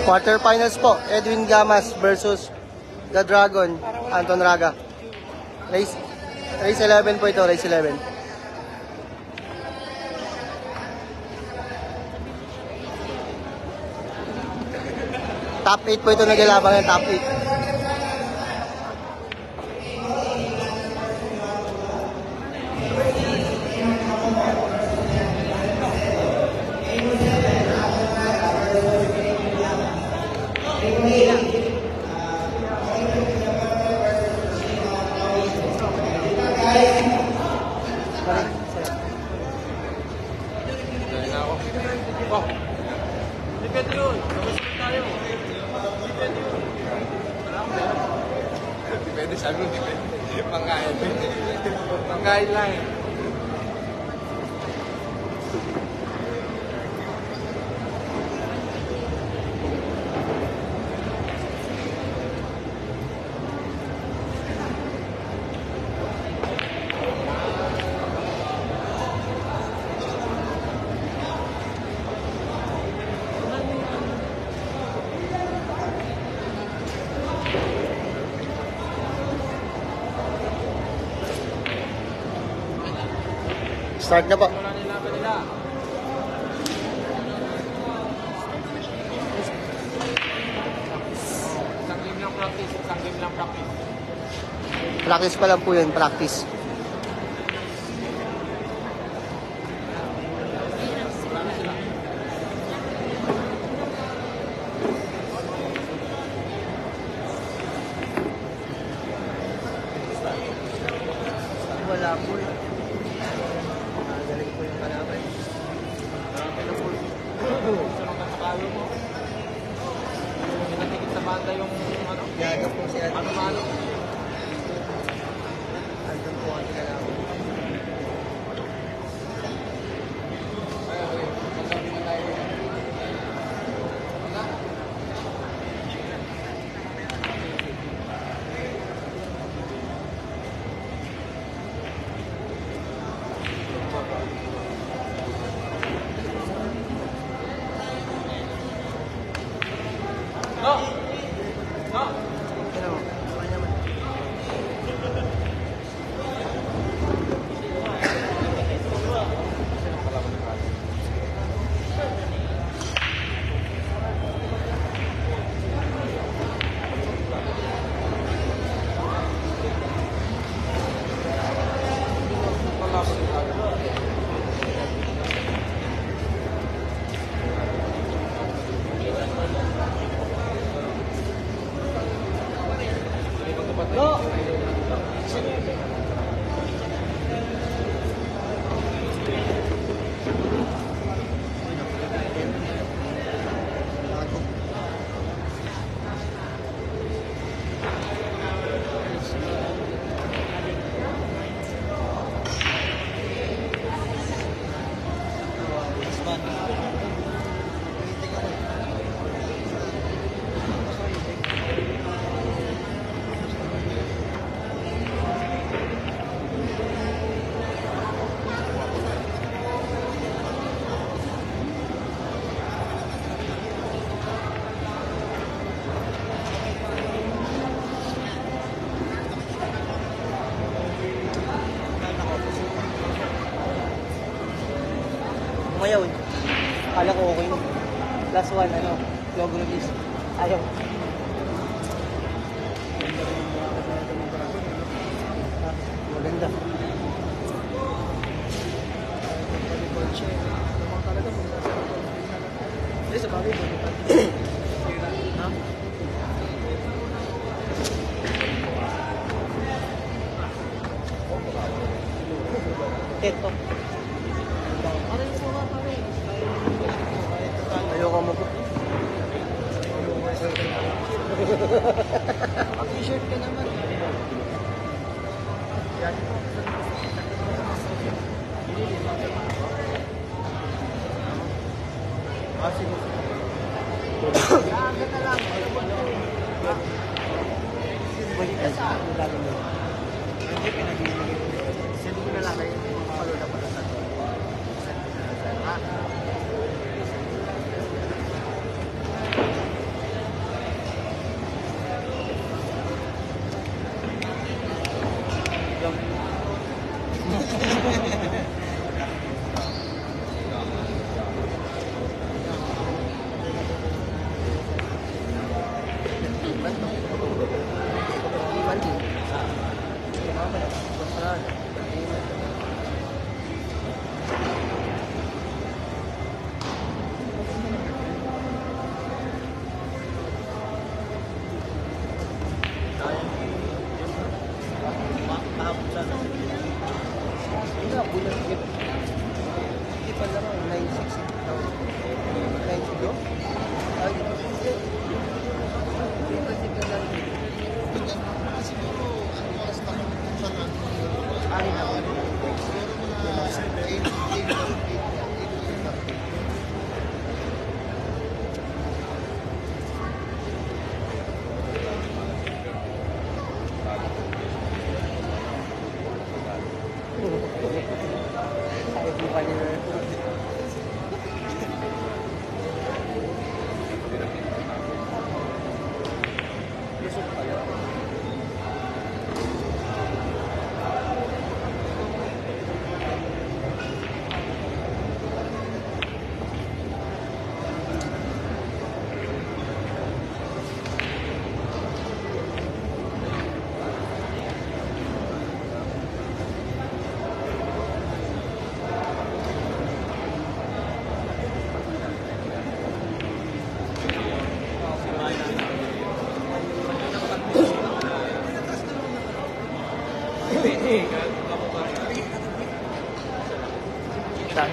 Quarterfinals po, Edwin Gamas versus The Dragon, Anton Raga. Race 11 po ito, race 11. Top 8 po ito naglalabang yung top 8. Depende sabi mo, depende. Pangkain. Pangkain lang eh. Start na po. Wala nilaban nila. Isang game lang practice. Isang game lang practice. Practice pa lang po yun, practice. Wala po. Galing po yung kalaban. Gusto nang katakalo mo. Pinatikit sa banda yung ano? Gaga po si Anton. Ano-ano. Anton po ang kalaban. No! No! Ano? Ano naman? No! Umayaw eh. Kala ko okay. Last one, ano, logo release. Ayaw. Maganda. Eh, sa bagay, ha? Ito. Ayoko mo po. T-shirt ka naman. Yan. Sige. Agad na lang. Balik ka sa akin. Hindi pinag-ibigay. Send ko na lang kayo. Follow na pala sa ito.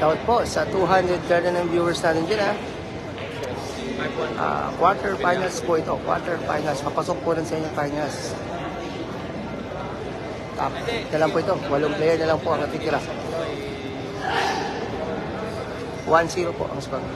Shoutout po sa 200 garden ng viewers natin dyan ha. Quarter finals po ito. Quarter finals. Papasok po rin sa inyo finals. Top. Ito lang po ito. 8 player na lang po ang natitira. 1-0 po ang score.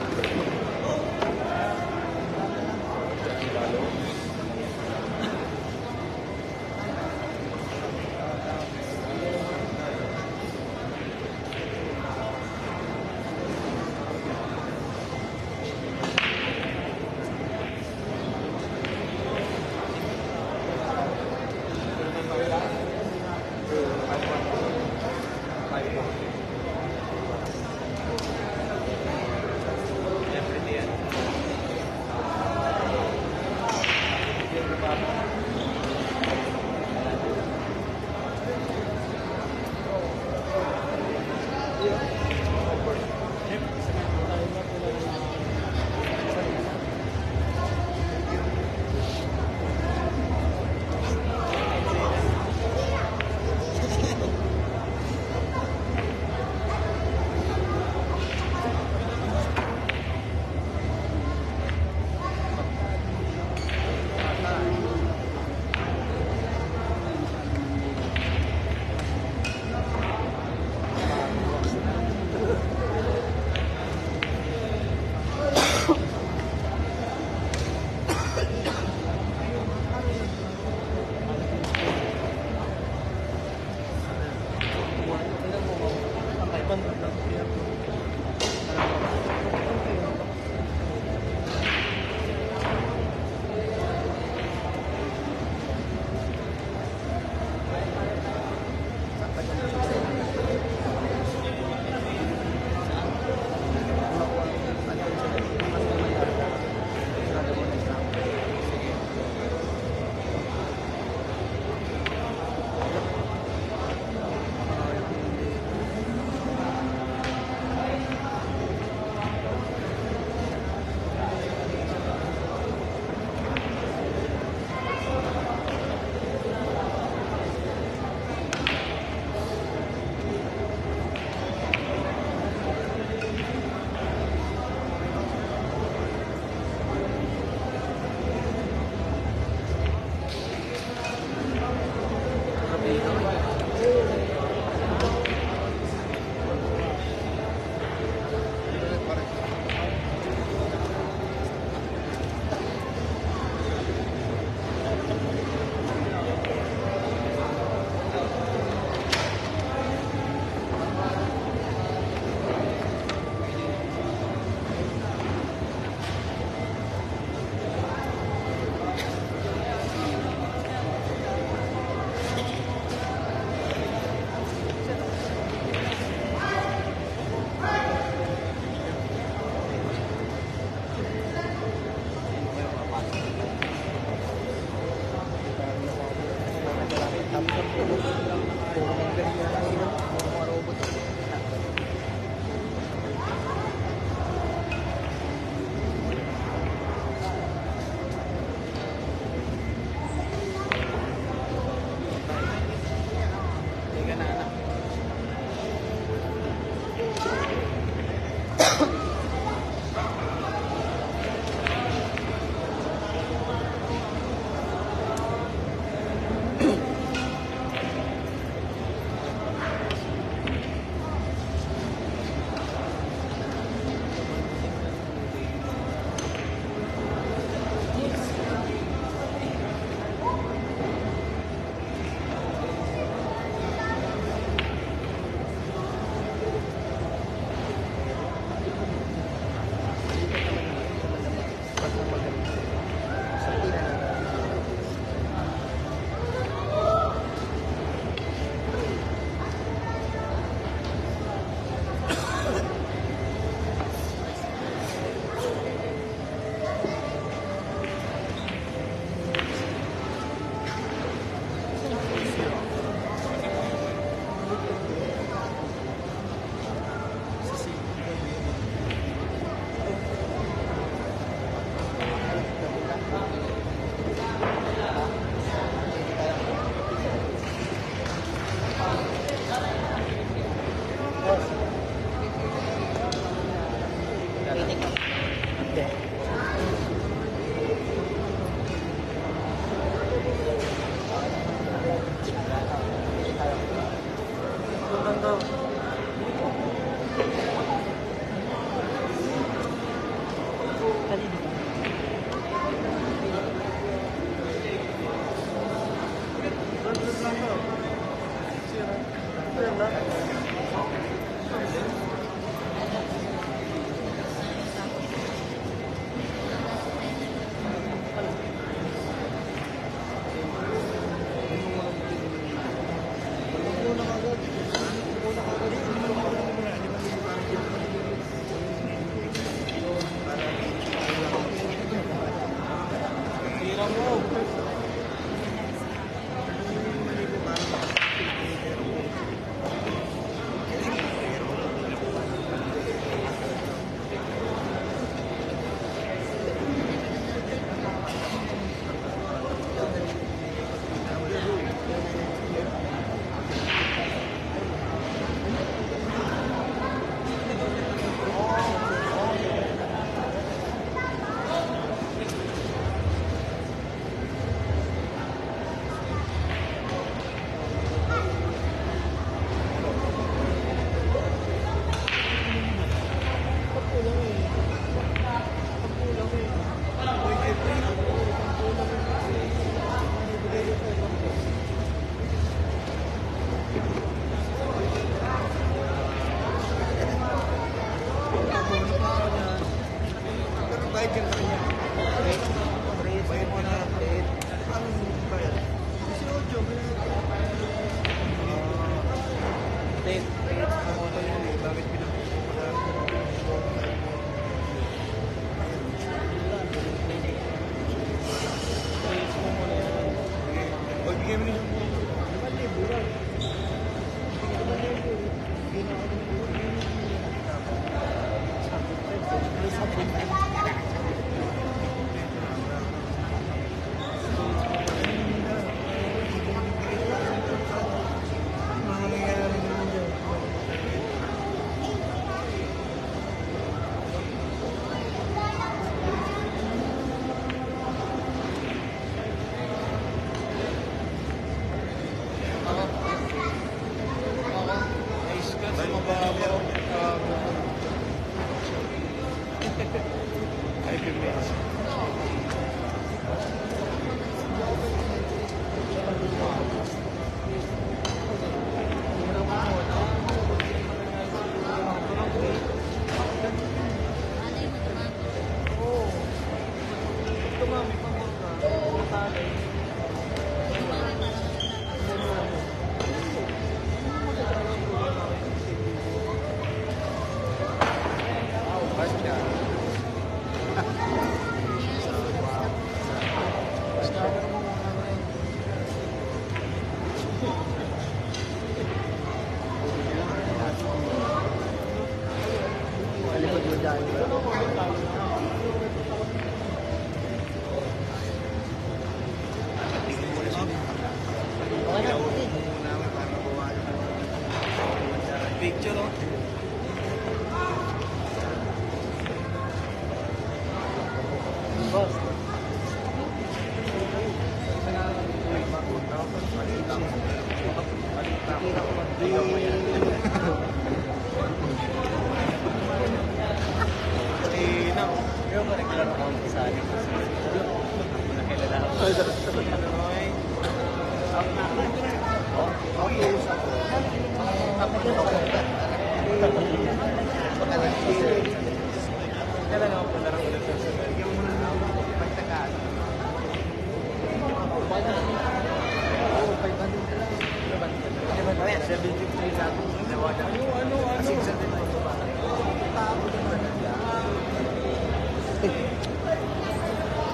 Picture, no?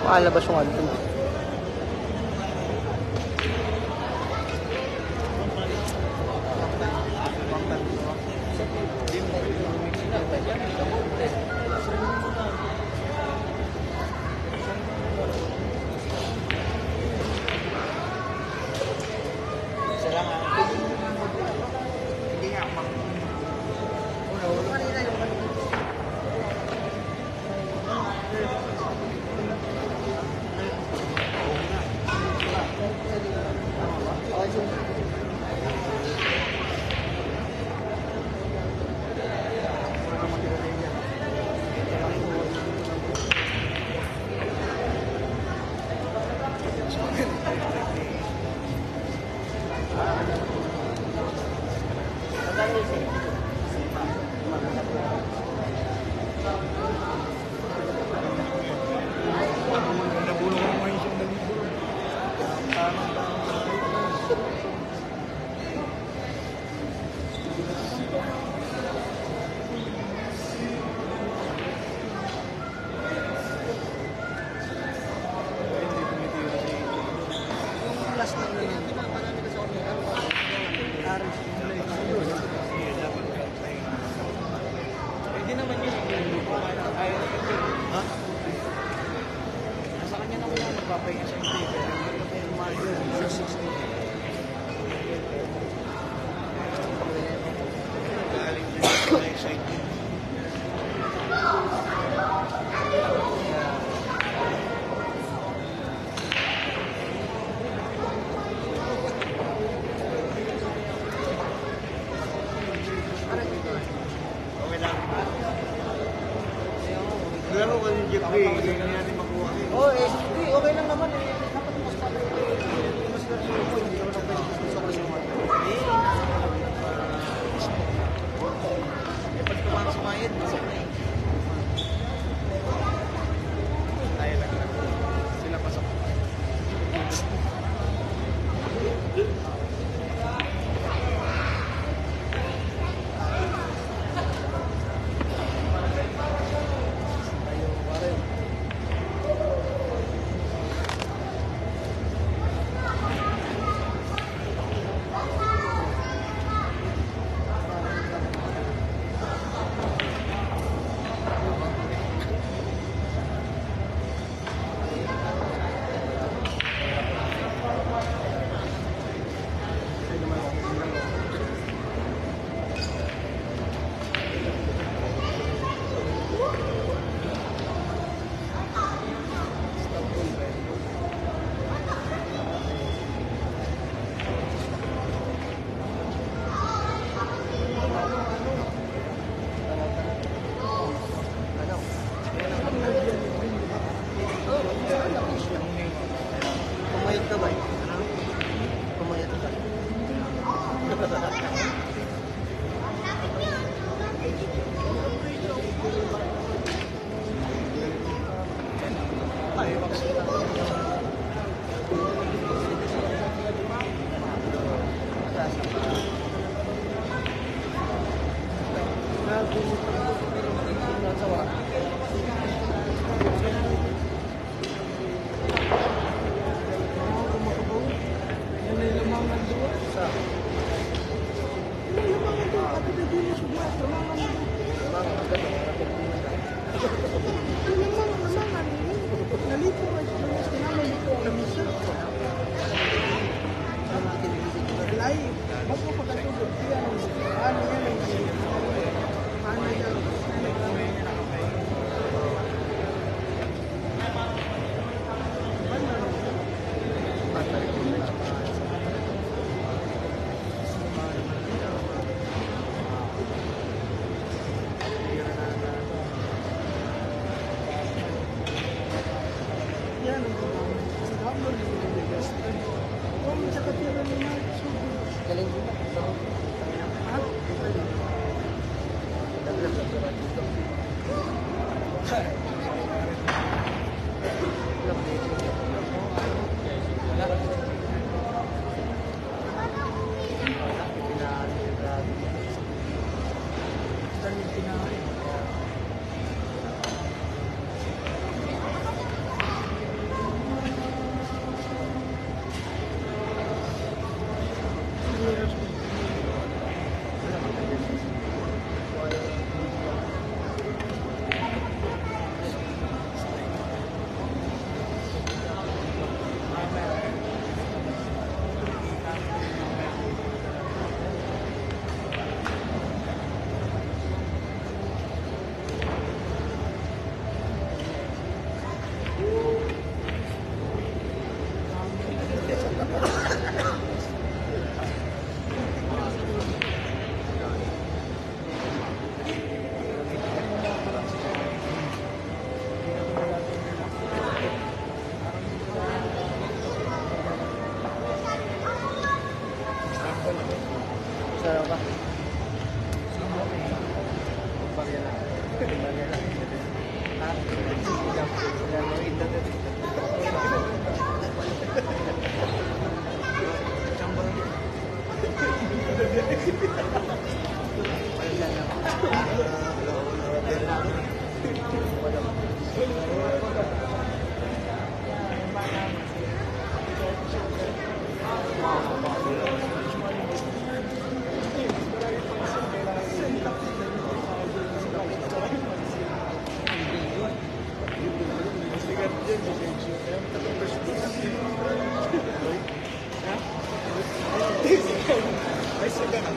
Makalabas yung ano. Nabulong ko ngayon siyang nalibulong. Yung last na yun, di ba marami kasi ako may orange. Hindi naman yun. Ayaw na yun. Ha? Nasa kanya na wala. Nagpapahinga siya hindi. Pero Mario, 660. Galing siya sa excited. Okay lang. Laro ko yung Jeffrey, hindi na natin makuha. Oh, eh, hindi, okay lang naman eh. Dapat mas pala mas na yung point. Hindi naman ako gusto ko sa mga. Pag pumasok sa mayad, masok na eh. Tayo lang. Sila pasok. Pumayat ka ba? Pumayat ka. Galing din. Ha? Sarap ba?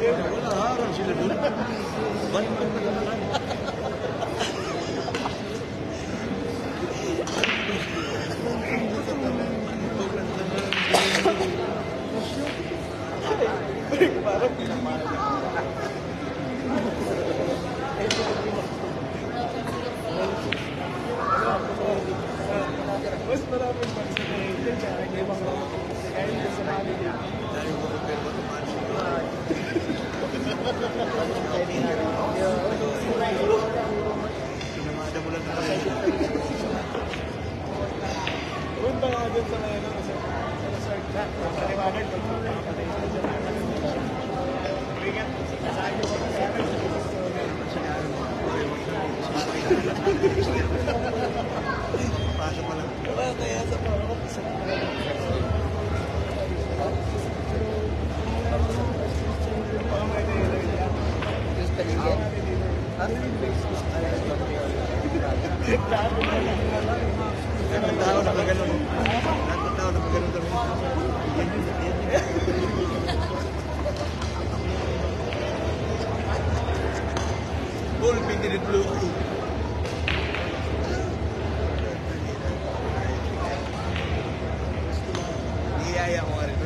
Wala, harang sila doon. Ba't ba naman? Mas maraming vaccinated kaya may mga kaya sa family. Dahil ko ko pero tumaan pinamada mo lang na rin. Punta nga dun sa mga sa resort na. Paliwanag pag makakapatay sa dyan. Ingat. Saan yung Pasok pa lang. kaya sa mga kapisa. Lahat ng tao nakaganon. Lahat ng tao nakaganon kami. Ball painted in blue. Niyaya ko nga rin.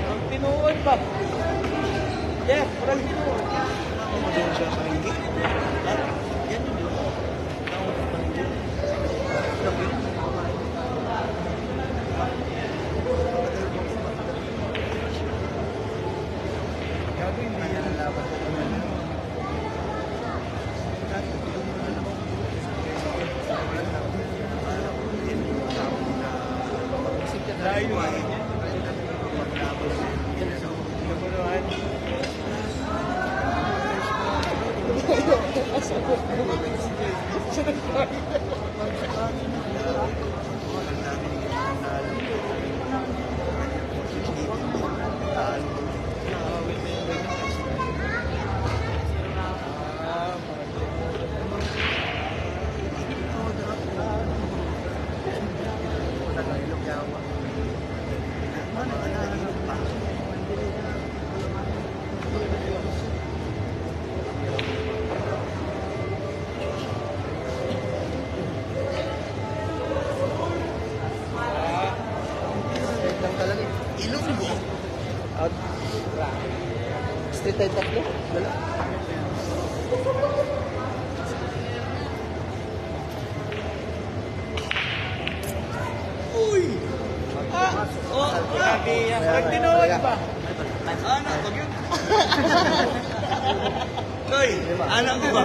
Ang tinuod ba? Yeah, parang tinuod. Ano doon siya sa hindi? Yan yun yun. Gagawin mo yan ang laban. Dahil mo nabunuhan. Ilonggo. Out. Street tayo tatlo. Wala. Uy! Oh, grabe yan. Parang tinuod ba? Anak ko yun. Koy, anak ko ba?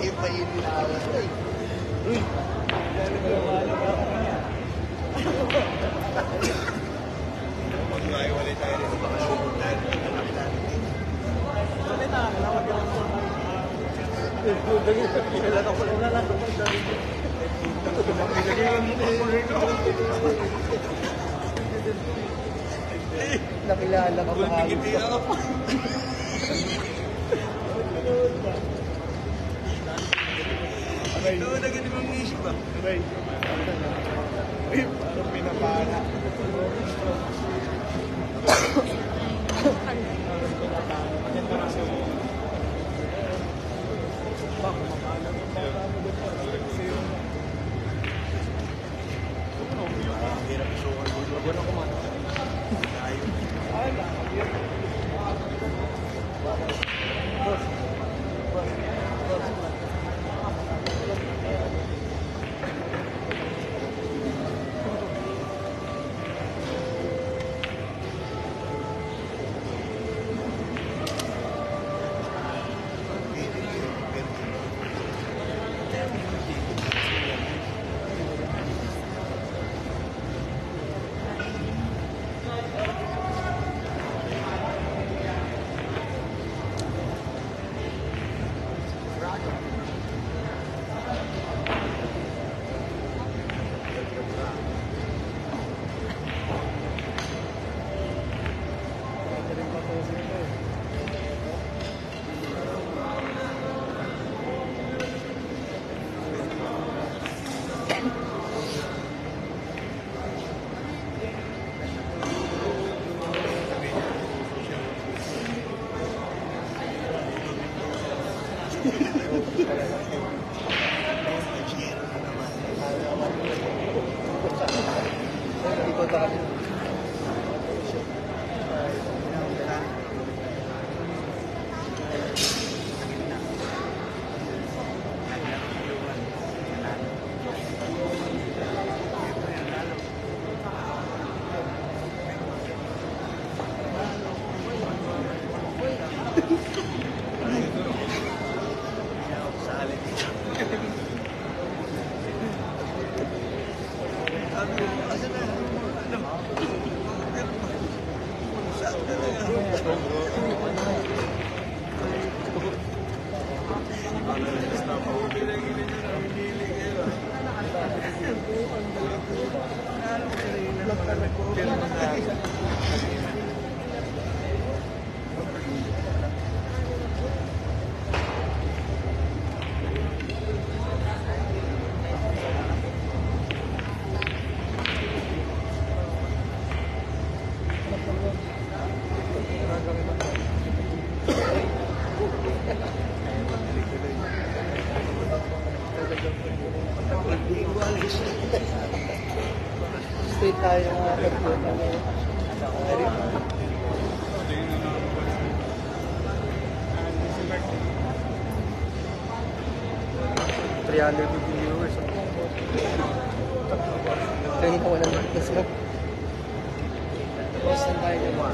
Iba yun inawas ko eh. Mag-iwalay tayo rin sa bakasyon. Dahil anak natin. Nakilala ka pa Bulpigit kami. ako. Ito na ganun mong isip ba? Aray. Uy, parang pinapana. Hirap isukan mo. Wala ko man. Tayo. Ay, nakakabiyot. punta kami. Stay tayo mga pagpunta ngayon. 350 viewers. Kaya ka wala naman kasi. Tapos na tayo naman.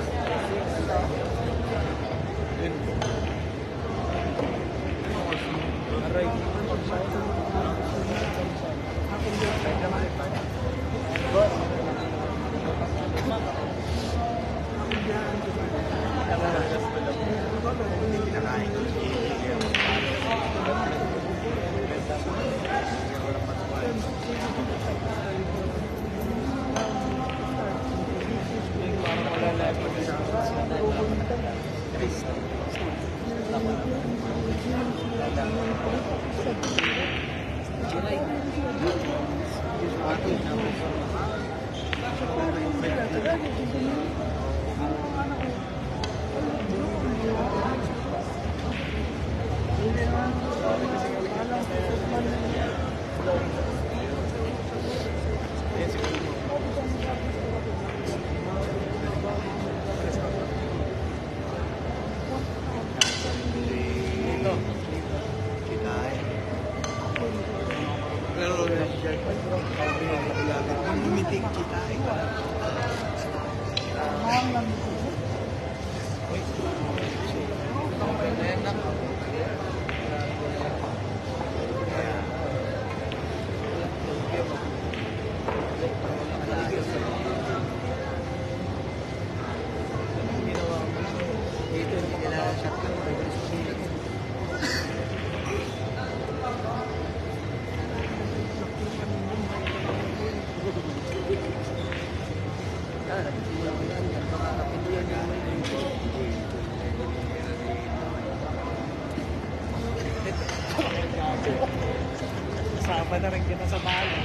Kasama na rin kita sa bali.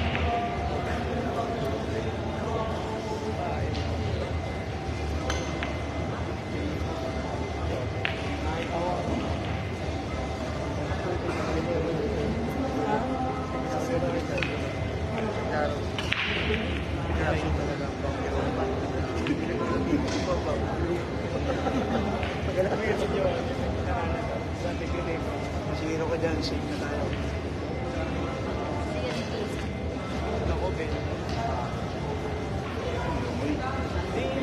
Masiro ka dyan, safe na tayo. Ako, Ben.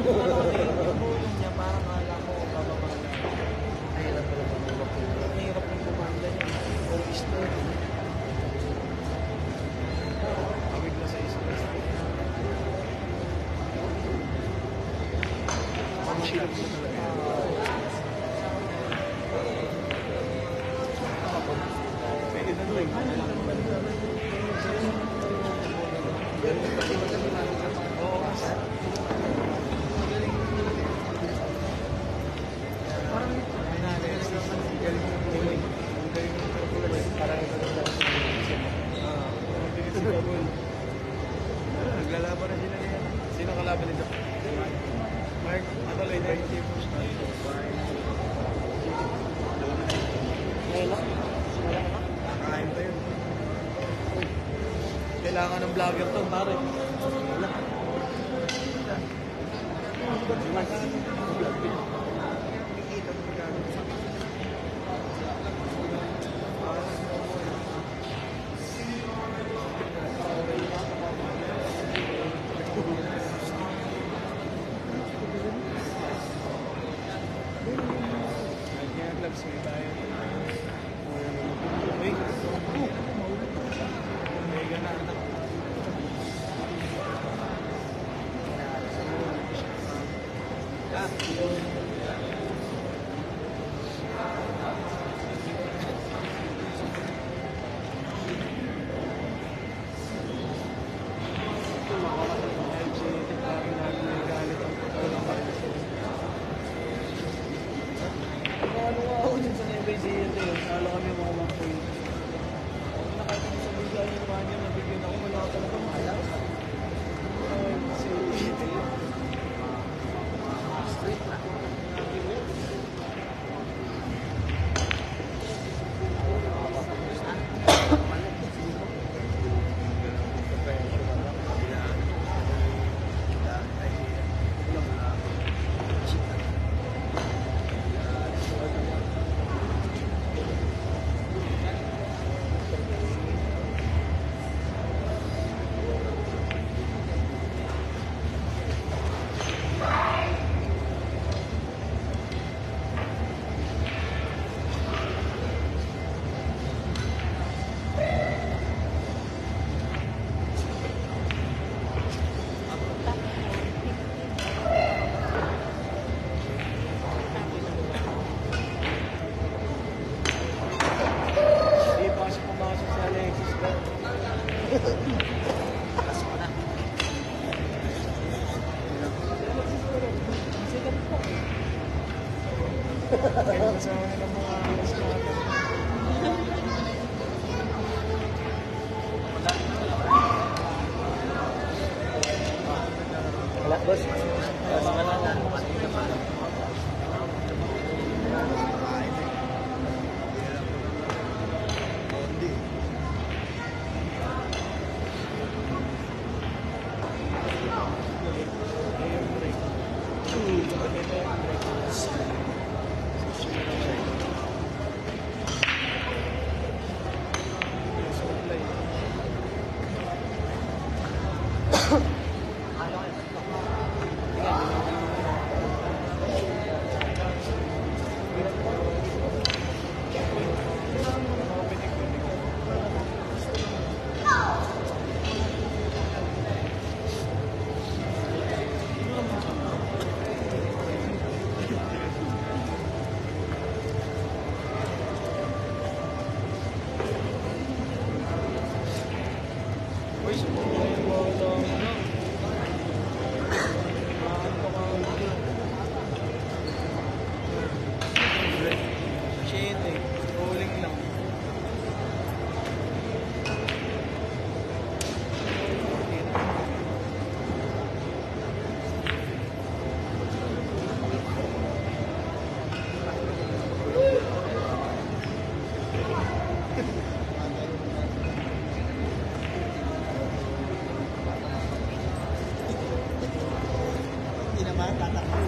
Yung niya, parang alam ko, bababa na. Mahirap pala pumulok. Mahirap yung kumanda niya. Always na. Awig na sa isang. Ang silap mo talaga. Pwede na doon. Naglalaban na sila niya. Sino kalaban nito? Mark, ano lang yun? Kakain pa yun. Kailangan ng vlogger to, pare. Kaya gloves may tayo. Uy. Mega na. Hindi pa siya pumasok sa Alexis ba? Kaya kasama nila mga alas natin. Wala, boss. Wala na. Uy, sumulong mo ito. Shit eh. Rolling lang. Hindi naman tatakbo.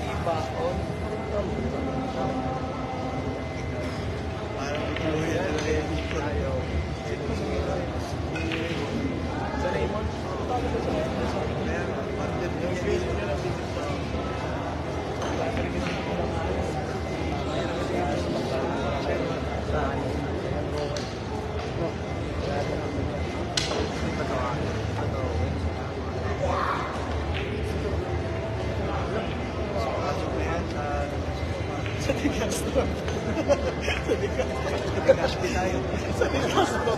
Iba on. Parang tuluyan talaga yung ikot. Ayaw. Sa Raymond? Kaya partner Yung niya face niya lang dito sa... pasok na yan sa Sa tigas to. Sa tigas. Legazpi tayo. Sa tigas to.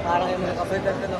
Parang yung mga kapatid ko, no?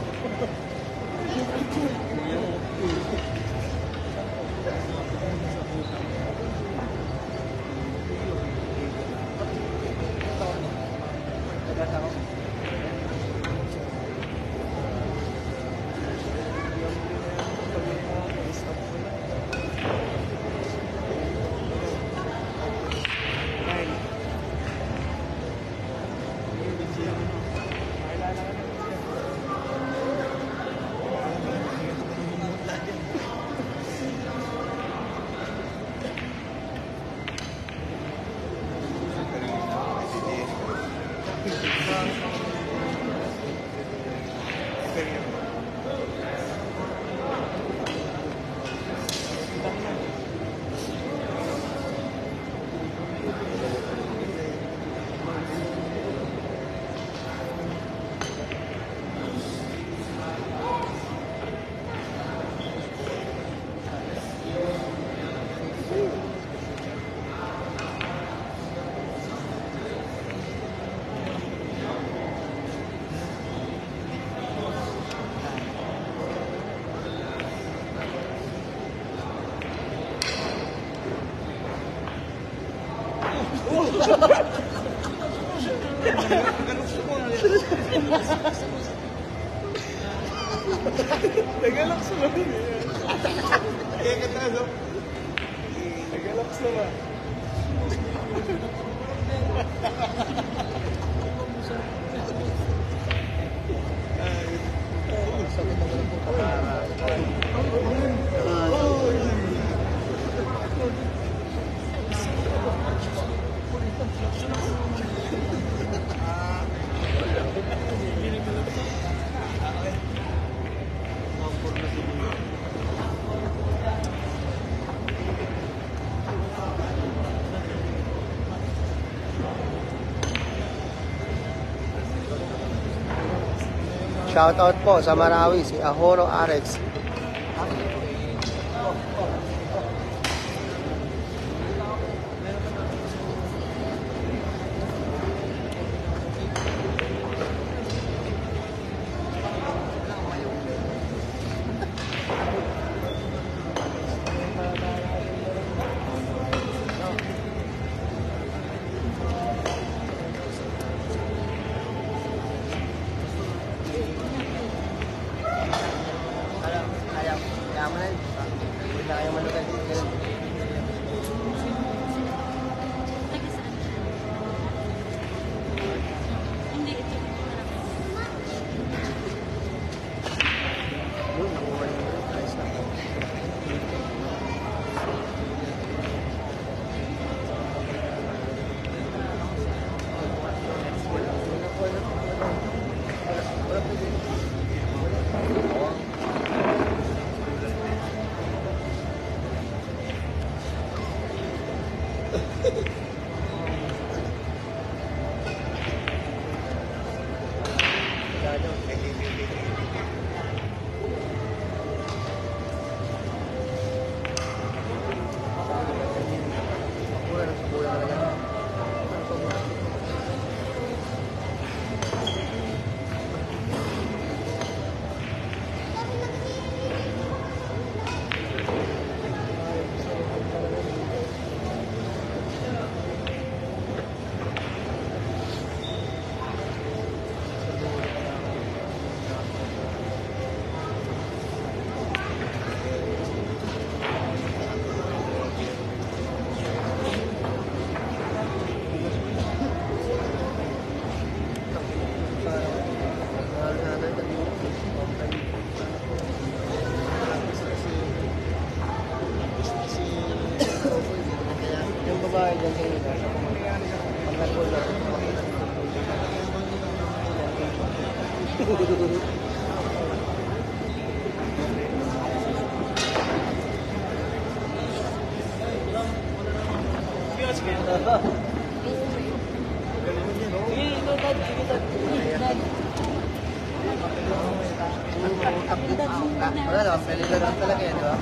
Nagalak sa mga Kaya ka tayo. Nagalak sa mga. Shoutout po sa Marawi, si Ahoro Arex. Hindi, ito. Yung babae dyan sa inyo, pag nag-ulo, wala naman, pwede lang talaga yan, di ba?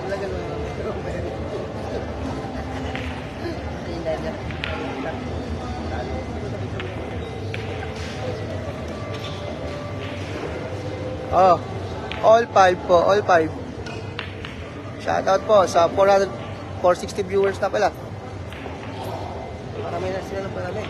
Naglagan mo. Ayun na. Oh, all 5 po, all 5. Shoutout po sa 460 viewers na pala. Marami na sila ng marami.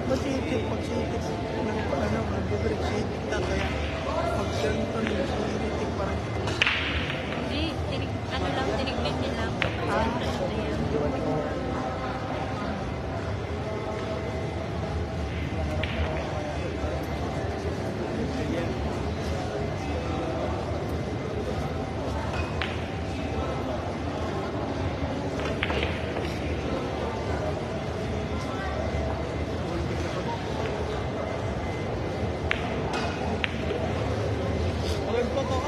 Masipit, pagsikit. Ano, mag-break sitik na kaya. Pag ganito na, sitik pa rin. Hindi, tinignan niya lang. Alam ko to,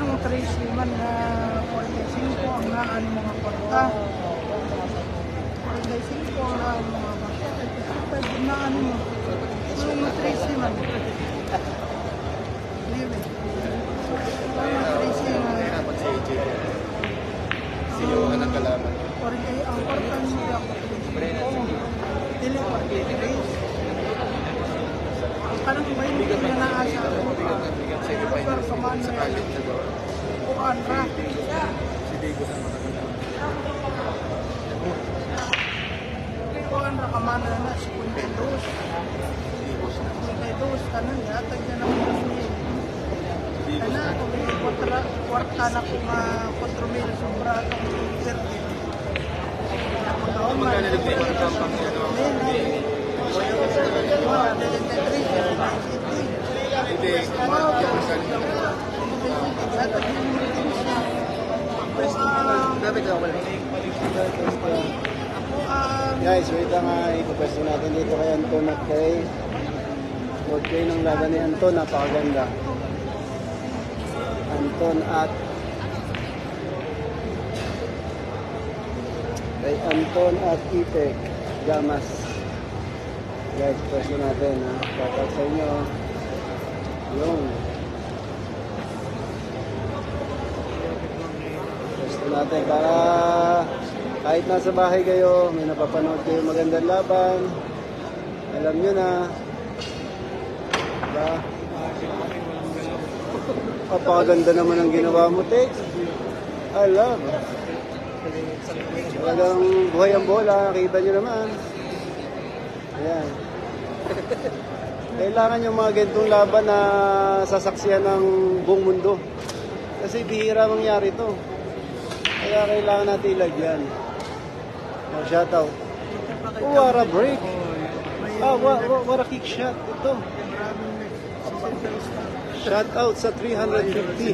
ng Tracy man na 45 ang naan mga kwarta. 45 ang naan mga kwarta. 55 ang naan mo. Mga Tracy man. Libre. Mga Tracy man. Dapat si AJ. Sino ka ng kalaman? Ang kwarta nila ako. Dili ko. Parang ba yung hindi na naasa ako? Lugar sa man na bukan ra. Si Diego sa mga Bukan ra ka man na 52. 52 kanan yata dyan ako kasi. Kana ako may kwarta na ko nga 4,000 sobra akong liter. magkano rin may pang hindi, Guys, wait lang nga. Ipapwesto natin dito kay Anton at kay Lord Kay ng laban ni Anton. Napakaganda. Anton at kay Anton at Ipek Gamas. Guys, pwesto natin. Shoutout sa inyo. Yung pwesto natin para kahit nasa bahay kayo, may napapanood kayo magandang laban, alam nyo na, diba? Kapakaganda naman ang ginawa mo, Tex. I love. Talagang buhay ang bola, kita nyo naman. Ayan. Kailangan yung mga gantong laban na sasaksihan ng buong mundo. Kasi bihira mangyari to. Kaya kailangan natin ilagyan. Shoutout. Oh, what a break. What a kick shot. Ito. Shoutout sa 350.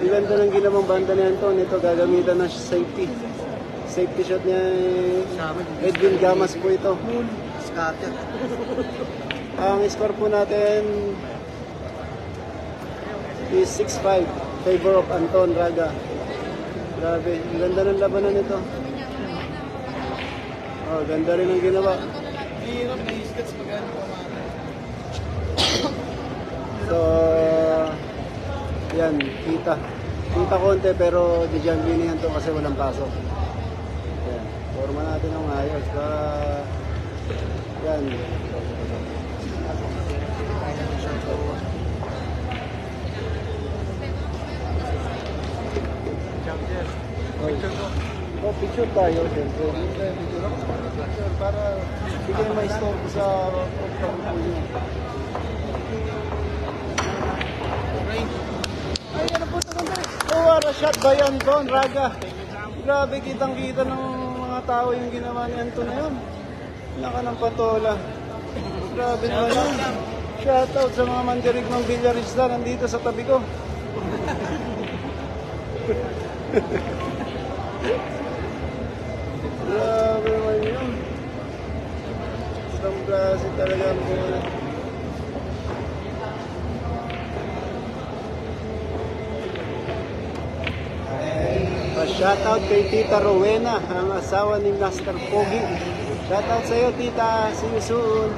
Ganda ng ginawang banda ni Anton. Ito gagamitan ng safety. Safety shot niya Edwin Gamas po ito. Scatter. Ang score po natin is 6-5. Favor of Anton Raga. Grabe. Ganda ng labanan nito. Oh, ganda rin ang ginawa. hirap na iskats magano pamana. So, yan, kita. Kita konti pero di dyan binihan to kasi walang pasok. Yan, forma natin ng ayos para yan. Oh, picture tayo, siyempre. Picture para bigay may store ko sa pagkakulo. Ay, ano po ito? Oh, what a shot by Anton Raga. Grabe, kitang-kita ng mga tao yung ginawa ni Anton na yun. Naka ng patola. Grabe naman yun. Shoutout sa mga mandirig ng Villarista nandito sa tabi ko. Grabe naman yun. Isang klase talaga ang bola. Shoutout kay Tita Rowena, ang asawa ni Master Pogi. Shoutout sa iyo, Tita. See you soon.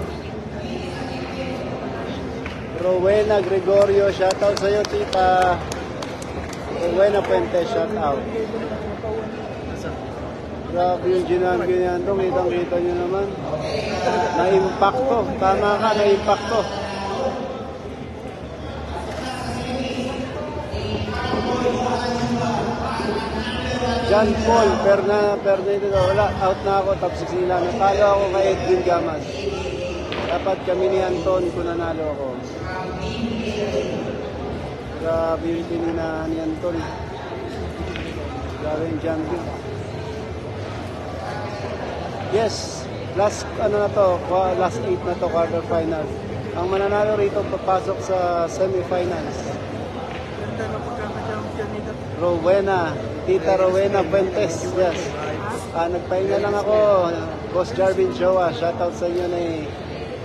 Rowena Gregorio, shoutout sa iyo, Tita. Rowena Puente, shoutout. Grabe yung ginagawa niyan. Kitang-kita nyo naman. Na-impacto. Tama ka, na-impacto. John Paul, Fernando, wala, out na ako, top 6 nila. Natalo ako kay Edwin Gamas. Dapat kami ni Anton kung nanalo ako. Grabe yung pininahan ni Anton. Grabe yung champion. Yes, last ano na to, last 8 na to, quarter final. Ang mananalo rito papasok sa semifinals. Ganda na pagkaka-champion nito. Rowena, Tita Rowena Fuentes, yes. Nagpahinga lang ako, Boss Jarvin Joa, shoutout sa inyo ni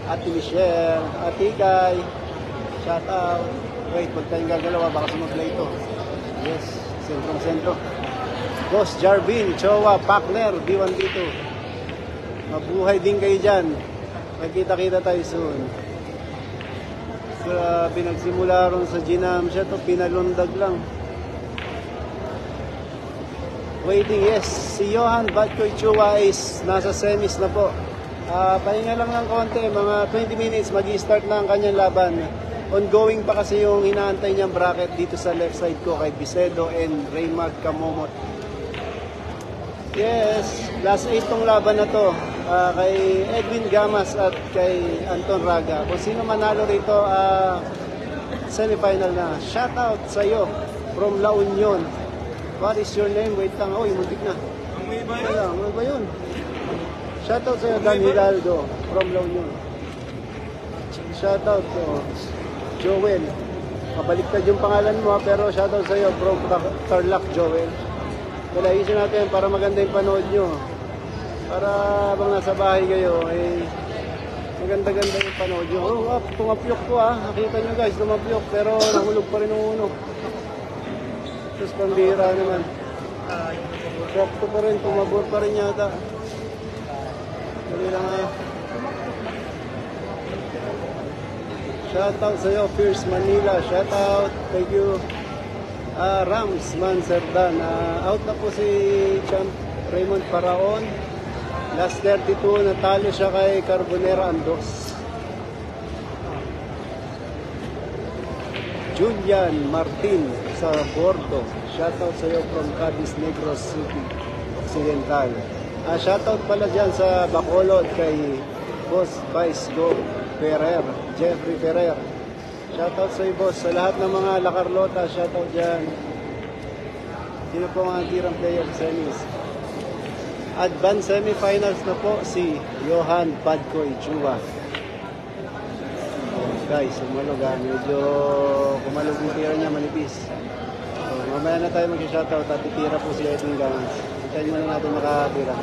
Ate Michelle, Ate Kay, shoutout. Wait, pag tayong gagalawa, baka sumablay ito. Yes, sentrong-sentro. Boss Jarvin, Chowa, Pakner, B1, B2. Mabuhay din kayo dyan. Magkita-kita tayo soon. Grabe, nagsimula ron sa Ginam siya to, pinalundag lang. Waiting, yes. Si Johan Batkoy Chua is nasa semis na po. Pahinga lang ng konti, mga 20 minutes, mag-i-start na ang kanyang laban. Ongoing pa kasi yung inaantay niyang bracket dito sa left side ko kay Bisedo and Raymart Camomot. Yes, last 8 tong laban na to. Kay Edwin Gamas at kay Anton Raga. Kung sino manalo rito, semifinal na. Shout out sa iyo from La Union. What is your name? Wait lang. Oy, muntik na. Ano ba yun? Shout out sa iyo, Dan Hidalgo from La Union. Shout out to Joel. Kabaliktad yung pangalan mo, pero shout out sa iyo from Tarlac, Joel. Kalaisin natin para maganda yung panood nyo. Para habang nasa bahay kayo, maganda-ganda yung panood nyo. Tumapyok ko Nakita nyo guys, tumapyok. Pero nahulog pa rin ang uno. Tapos pambira naman. Sakto pa rin, tumabor pa rin yata. Dali lang Shoutout sa'yo, Fierce Manila. Shoutout. Thank you. Rams Manserdan. Out na po si Champ Raymond Paraon. Last 32, natalo siya kay Carbonera Andos. Julian Martin sa Bordo. Shoutout sa iyo from Cadiz Negros City Occidental. Shoutout pala dyan sa Bacolod kay Boss Vice Go Ferrer, Jeffrey Ferrer. Shoutout sa iyo boss, sa lahat ng mga La Carlota, shoutout dyan. Sino po mga tirang player sa semis? Advanced semifinals na po si Johan Badkoy Chua. Guys, sumalog medyo kumalog yung tira niya, manipis. So, mamaya na tayo mag-shoutout at titira po si Edwin Gamas. Hintayin muna natin makatira.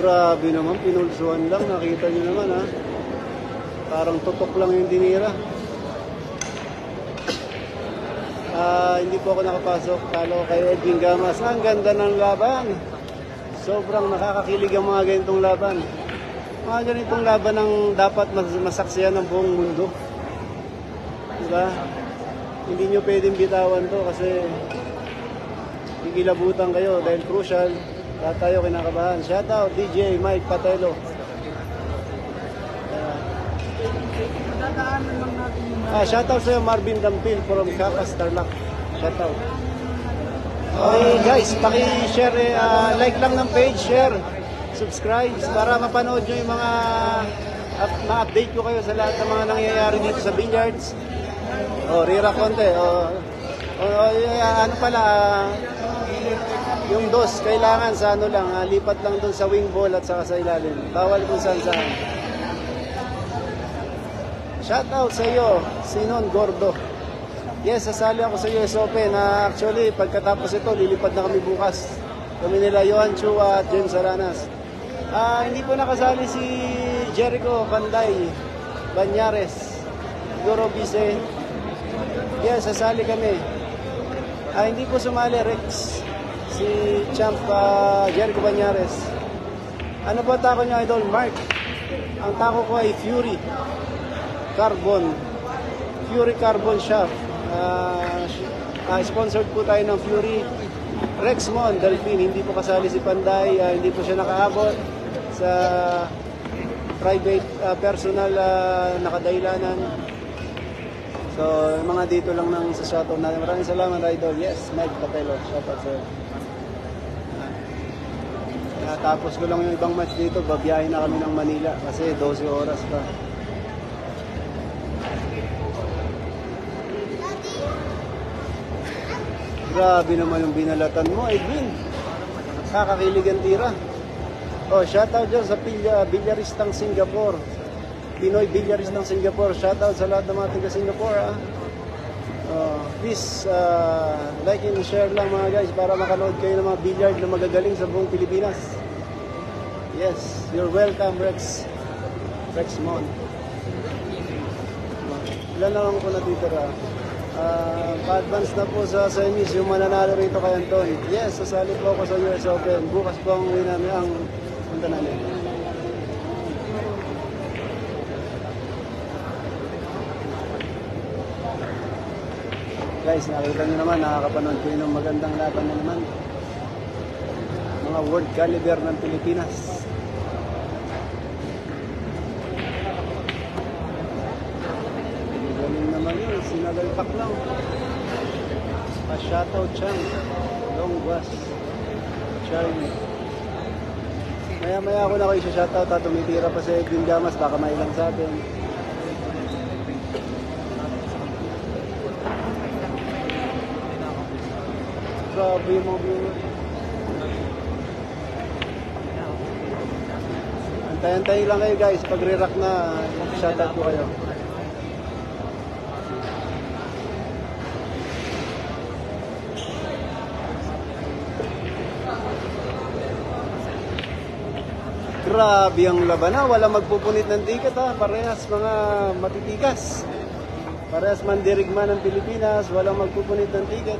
Grabe naman, pinulsuhan lang. Nakita nyo naman Parang tutok lang yung dinira. Hindi po ako nakapasok. Talo kay Edwin Gamas. Ang ganda ng laban. Sobrang nakakakilig ang mga ganitong laban. Mga ganitong laban ang dapat masaksiyan ng buong mundo. Diba? Hindi nyo pwedeng bitawan to kasi kikilabutan kayo dahil crucial. Lahat tayo kinakabahan. Shoutout DJ Mike Patelo. Shoutout sa'yo Marvin Dampil from Capas Tarlac. Shoutout. Okay guys, paki-share, like lang ng page, share, subscribe para mapanood nyo yung mga ma-update ko kayo sa lahat ng mga nangyayari dito sa billiards. Rira konti. Ano pala, yung dos, kailangan sa ano lang, lipat lang dun sa wing ball at saka sa ilalim. Bawal kung saan saan. Shoutout sa iyo, Sinon Gordo. Yes, sasali ako sa US Open. Actually, pagkatapos ito, lilipad na kami bukas. Kami nila Johan Chua at James Aranas. Hindi po nakasali si Jericho Panday Banyares. Siguro Bise. Yes, sasali kami. Hindi po sumali Rex. Si Champ Jericho Banyares. Ano po tako niyo, Idol? Mark. Ang tako ko ay Fury Carbon. Fury Carbon Shaft. Sponsored po tayo ng Fury. Rexmon Delphine. Hindi po kasali si Panday. Hindi po siya nakaabot sa private personal nakadailanan. So, mga dito lang ng sa shoutout natin. Maraming salamat, Idol. Yes, Mike Patelo. Shoutout sa'yo. Tapos ko lang yung ibang match dito, babiyahin na kami ng Manila kasi 12 oras pa. Grabe naman yung binalatan mo, Edwin. Kakakilig ang tira. Shoutout dyan sa bilyaristang Singapore. Pinoy bilyaristang Singapore. Shoutout sa lahat ng mga taga Singapore. Please, like and share lang mga guys para makanood kayo ng mga billiard na magagaling sa buong Pilipinas. Yes, you're welcome, Rex. Rex Mon. Ilan lang ako natitira. Pa-advance na po sa semis yung mananalo rito kay Anton. Yes, sasali po ako sa US Open. Bukas po ang uwi namin ang punta namin. Guys, nakita nyo naman, nakakapanood ko yun ng magandang laban na naman. Mga world caliber ng Pilipinas. Galing naman yun, sinagalpak lang. Pa-shoutout siyang. Long was. Charlie. Maya-maya ako na kayo sa shoutout at tumitira pa sa Edwin Gamas, baka mailang sa atin. Grabe yung mga viewer. Antayin-tayin lang kayo guys, pag re-rock na, shoutout ko kayo. Grabe ang laban na, walang magpupunit ng ticket ha, parehas mga matitikas. Parehas mandirigma ng Pilipinas, walang magpupunit ng ticket.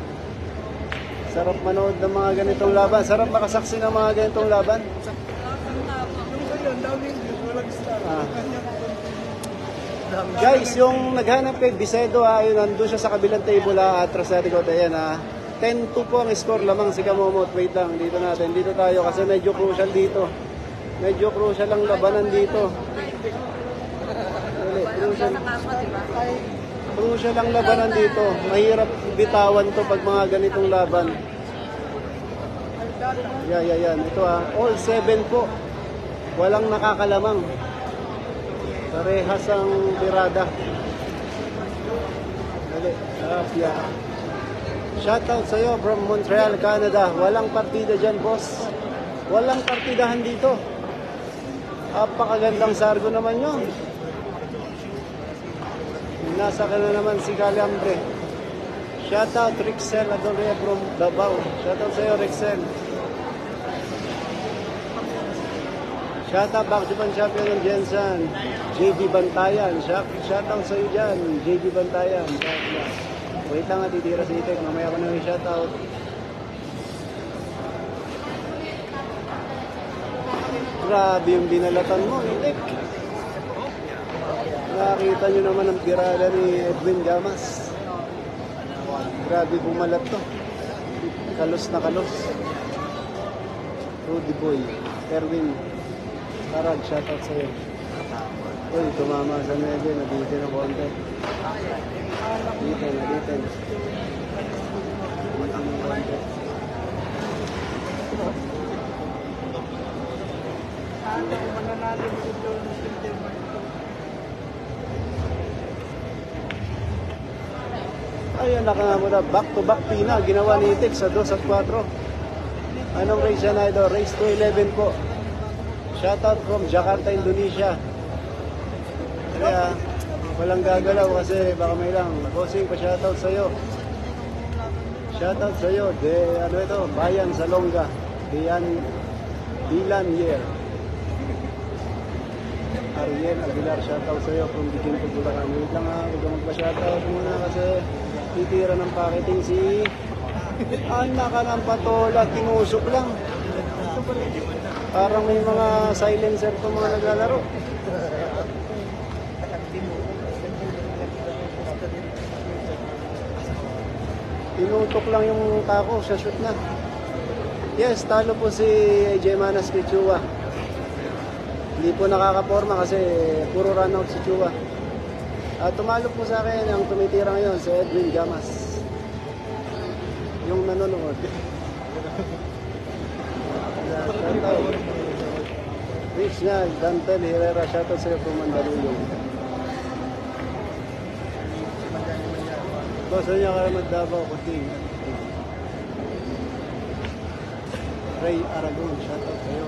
Sarap manood ng mga ganitong laban, sarap makasaksi ng mga ganitong laban. Guys, yung naghanap kay Bisedo yun, nandun siya sa kabilang table atras natin ko, ayan 10-2 po ang score lamang si Kamomot. Wait lang, dito natin, dito tayo kasi medyo crucial dito. Medyo crucial ang labanan dito. Crucial ang labanan dito. Mahirap bitawan to pag mga ganitong laban. Yan. Ito all 7 po. Walang nakakalamang. Parehas ang tirada. Dali. Shoutout sa'yo from Montreal, Canada. Walang partida dyan, boss. Walang partidahan dito. Apakagandang sargo naman yun. Nasa ka na naman si Calambre. Shoutout Rixel Adoria from Davao. Shoutout sa'yo Rixel. Shoutout back to pan champion ng Jensen. JB Bantayan. Shoutout sa'yo dyan. JB Bantayan. Wait lang titira si Itek. Mamaya ko na yung shoutout. Grabe yung binalatan mo, Itek. Nakita nyo naman ang tirada ni Edwin Gamas. Grabe bumalat to. Kalos na kalos. Rudy Boy. Erwin. Karag, shoutout sa'yo. Uy, tumama sa medyo. Nabiti ng konti. Nabiti. Nabiti ng konti. Ayun, nakangamuda. Back-to-back pina. Ginawa ni Itek sa 2 at 4. Anong race yan, idol? Race 211 po. Shoutout from Jakarta, Indonesia. Kaya, walang gagalaw kasi baka may lang. Bossing pa shoutout sa'yo. Shoutout sa'yo. Ano ito? Bayan Salonga. Dilan Yer. Ariel Aguilar, shoutout sa'yo from Bigin to Bulacan. Wait lang huwag ka magpa-shoutout muna kasi titira ng packaging si anak ka ng patola, tinusok lang. Parang may mga silencer itong mga naglalaro. Tinutok lang yung tako, siya shoot na. Yes, talo po si AJ Manas kay Chua. Hindi po nakakaporma kasi puro run out si Chua. Tumalo po sa akin ang tumitira ngayon si Edwin Gamas. Yung nanonood. Rich na, Dantel Herrera, shoutout sa'yo from Mandaluyong. Gusto niya ka naman Davao, Kuting. Ray Aragon, shoutout sa'yo.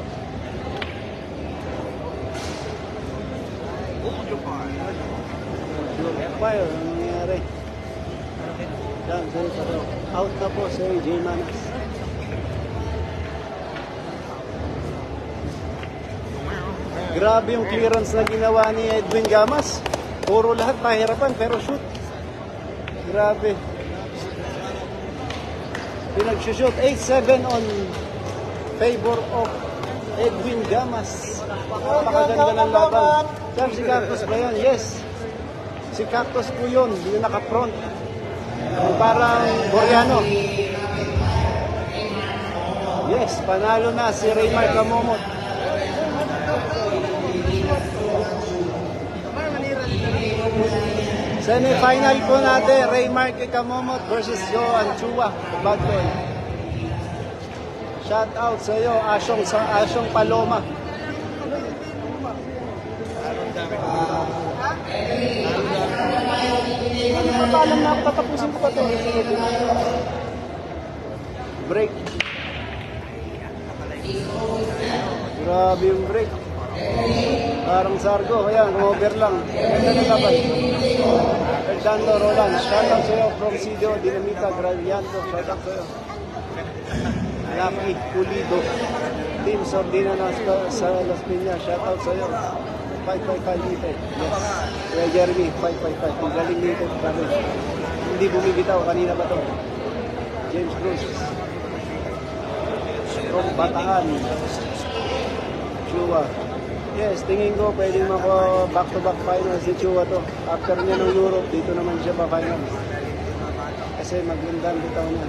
Fire, ano nangyari? Yan, out na po si AJ Manas. Grabe yung clearance na ginawa ni Edwin Gamas. Puro lahat pahirapan pero shoot. Grabe. Pinag-shoot 8-7 on favor of Edwin Gamas. Napakaganda ng laban. Saan si Cactus ba yan? Yes. Si Cactus po yun. Yung naka-front. Parang Koreano. Yes, panalo na si Raymar Camomot. Semi-final po natin, Raymar Camomot versus Joan Chua, Bad Boy. Shout out sa iyo, Asyong Paloma. Ano pa ba alam na tatapusin ko pa ito? Break. Grabe yung break. Parang Sargo, ayan, over lang. Ganda ng laban. Fernando Roland, shout out sa iyo from Sidio, Dinamita, Gradianto, shout out sa iyo. Lucky Pulido, Team Sordina sa Las Piñas, shout out sa iyo. 555 meter. Yes. Kuya Jeremy, 555. Ang galing meter. Hindi bumibitaw. Kanina ba ito? James Cruz. From Bataan. Chua. Yes, tingin ko pwedeng mako back-to-back finals si Chua to. After niya ng Europe, dito naman siya pa finals. Kasi maglundang bitaw niya.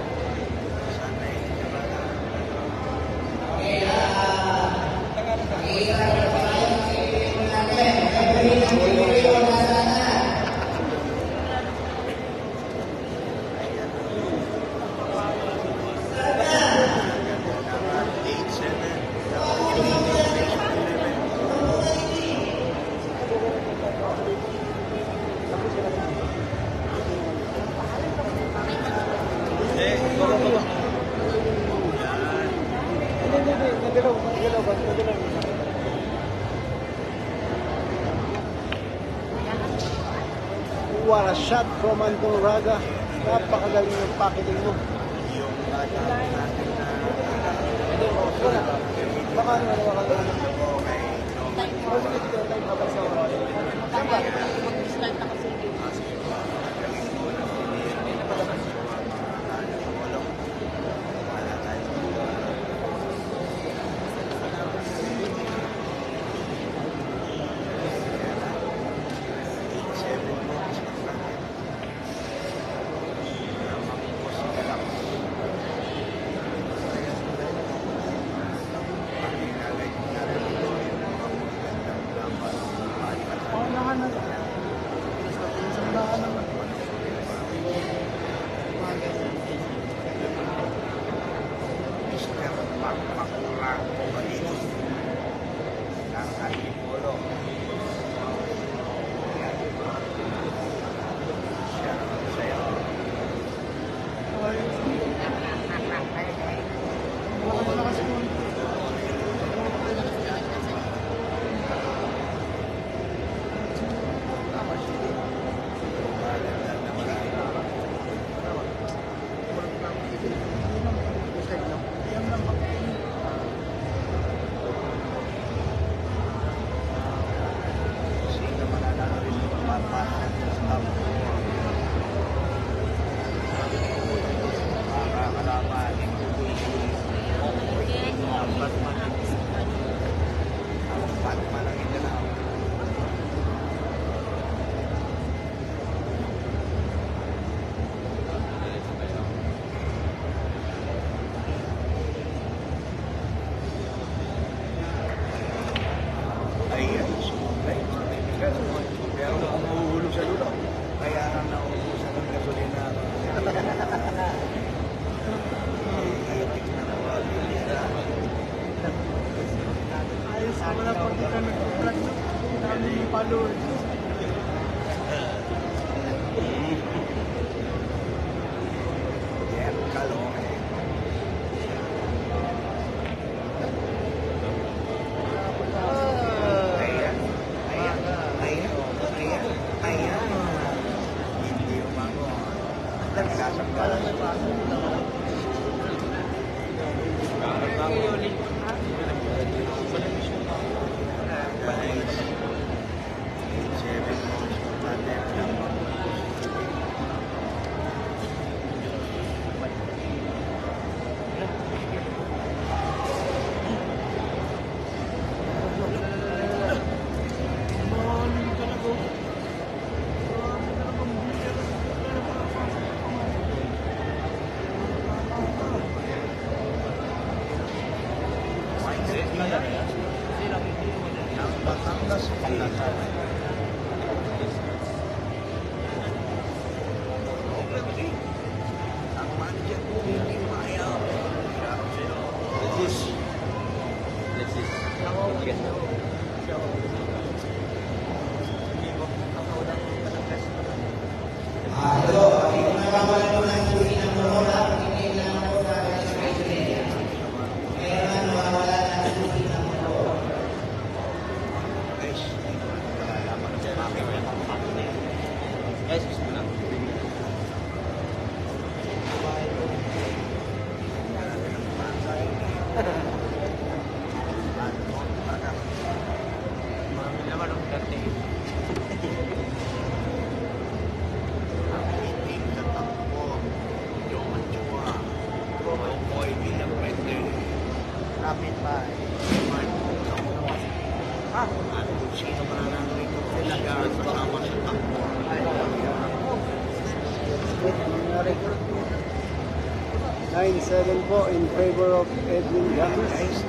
What a shot from Anton Raga. Napakagaling ng packeting mo. Baka naman makagaling. Mag-start ako sa video. 9-7 po in favor of Edwin Llamas.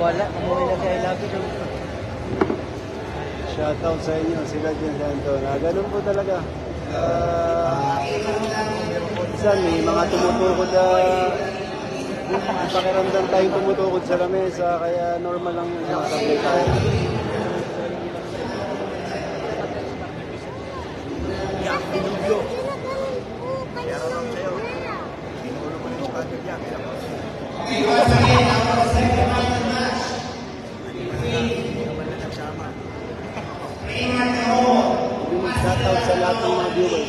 Wala, umuwi na kay Labi. Shoutout sa inyo, sila dyan sa Anton. Ganun po talaga. Minsan may mga tumutukod na pakiramdam tayong tumutukod sa lamesa, kaya normal lang yung mga sablay tayo. Shoutout sa lahat ng mga viewers.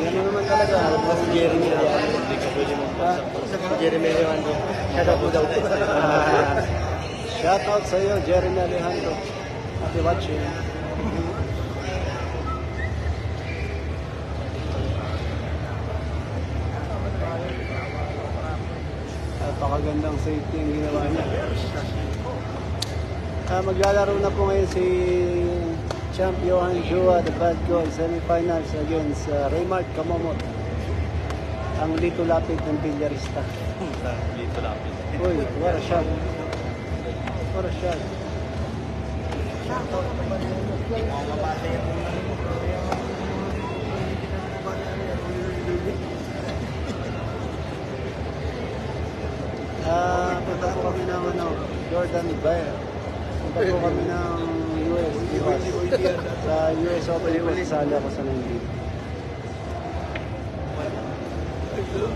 Yan naman talaga. Si Jeremy Alejandro. Hindi ka pwede magpasok. Si Jeremy Alejandro. Shoutout po daw. Shoutout sa iyo, Jeremy Alejandro. Happy watching. Napakagandang safety yung ginawa niya. Maglalaro na po ngayon si Champ Johan Jua, the bad goal, semifinals against Raymart Kamamot. Ang Lito Lapid ng Villarista. Lito Lapid. Uy, what a shot. What a shot. Punta po kami ng Jordan Bayer. Punta po kami ng US. Sa US Open po, sasali ako sa 19. Mr.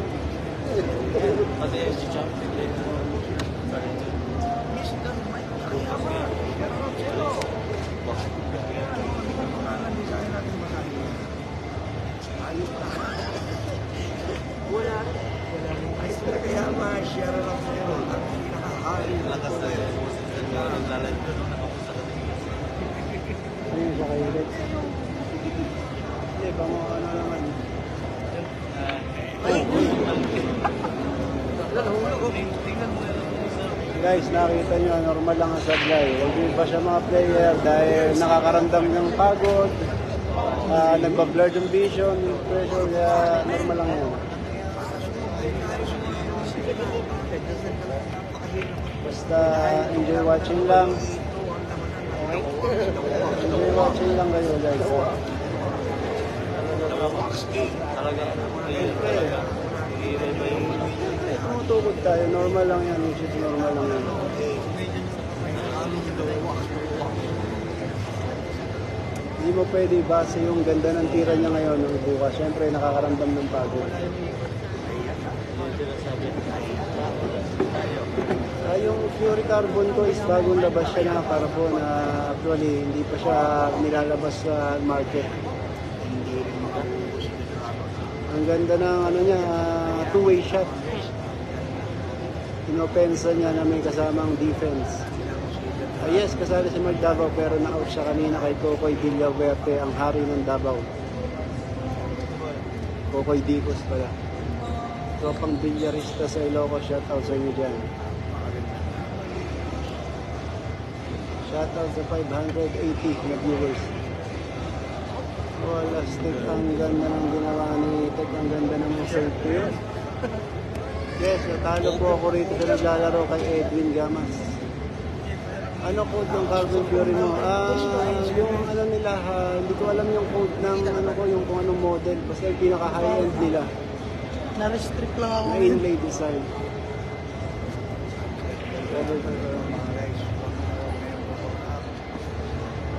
Mike Ayama. Shoutout sa'yo. Ano pangalan din sa akin natin basahin? Ayos na. Wala rin. Mr. Ayama, shoutout sa'yo. Ang pinakahari. Ayun sa kailit. Hindi, bango ano naman. Guys, nakita nyo, normal lang ang sablay. Hindi pa siya mga player dahil nakakaramdam ng pagod, nagpa-blur yung vision, yung pressure, kaya normal lang yan. Basta enjoy watching lang. Enjoy watching lang kayo guys. Tumutukod tayo, normal lang yan, which is normal lang yan. Hindi mo pwede base yung ganda ng tira niya ngayon ng bukas. Siyempre nakakaramdam ng pagod. Yung Fury Carbon ko is bagong labas siya na carbon na actually hindi pa siya nilalabas sa market. Ang ganda ng ano niya, two-way shot. Inopensa niya na may kasamang defense. Yes, kasali si Mark Davao pero na-out siya kanina kay Kokoy Villahuerte, ang hari ng Davao. Kokoy Dicos pala. Tropang bilyarista sa Ilocos, shoutout sa inyo dyan. Shoutout sa 580 na viewers. Wala, stick, ang ganda ng ginawa ni Tek, ang ganda ng serve ko yun. Yes, natalo po ako rito sa naglalaro kay Edwin Gamas. Ano code ng Carbon Fury mo? Yung ano nila, hindi ko alam yung code ng ano ko, yung kung anong model. Basta yung pinaka high-end nila. Na-restrict lang ako. Na inlay design.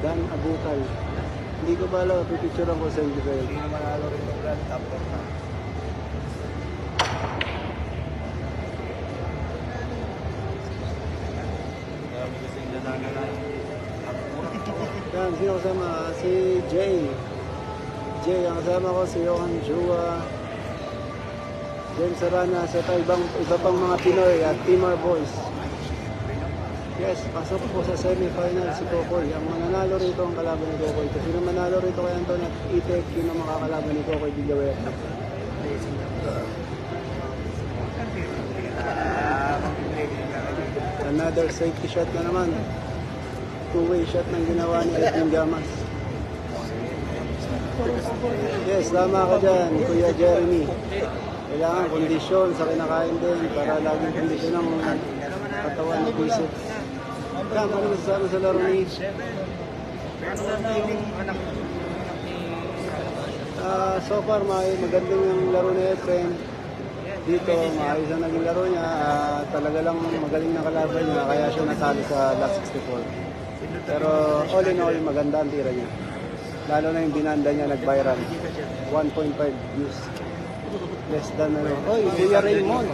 Dan Abutal. Hindi ko ba alam, pipicturean ko sa inyo kayo. Hindi naman lalo rin yung brand top na. Yan, sino kasama? Si Jay. Jay, ang kasama ko si Johan Jua. James Arana sa iba pang mga Pinoy at Timor Boys. Yes, pasok po sa semi-final si Kokoy. Ang mananalo rito ang kalaban ni Kokoy. Kasi sino manalo rito kay Anton at Itek, yun ang makakalaban ni Kokoy Villahuerte. Another safety shot na naman. Two-way shot ng ginawa ni Edwin Gamas. Yes, tama ka dyan, Kuya Jeremy. Kailangan kondisyon sa kinakain din para laging kondisyon ng katawan ng bisip. Kam, ano masasabi sa laro ni? So far, magandang yung laro ni Efren. Dito, maayos ang naging laro niya. Talaga lang magaling na kalaban niya, kaya siya natalo sa last 64. Pero all in all, maganda ang tira niya. Lalo na yung binanda niya nag-viral. 1.5 views. Less than ano. Oy, Kuya Raymond.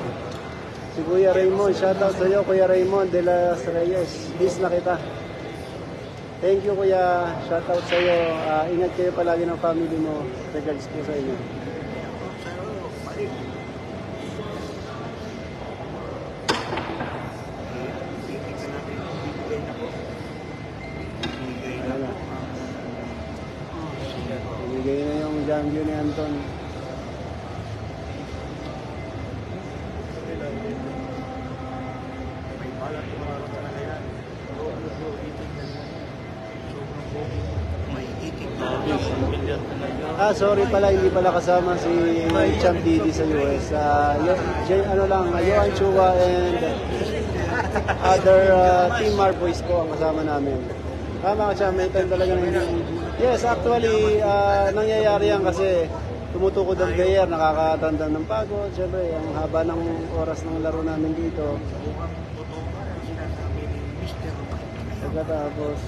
Si Kuya Raymond, shoutout sa iyo, Kuya Raymond de las Reyes. Miss na kita. Thank you, Kuya. Shoutout sa iyo. Ingat kayo palagi ng family mo. Regards po sa inyo. Ibigay na yung jambyo ni Anton. Sorry pala, hindi pala kasama si Champ Didi sa US. Johan Chua and other Team Mar Boys po ang kasama namin. Tama ka, Champ, may time talaga ng yes, actually, nangyayari yan kasi tumutukod ang player, nakakatanda ng pagod. Siyempre, ang haba ng oras ng laro namin dito. Pagkatapos,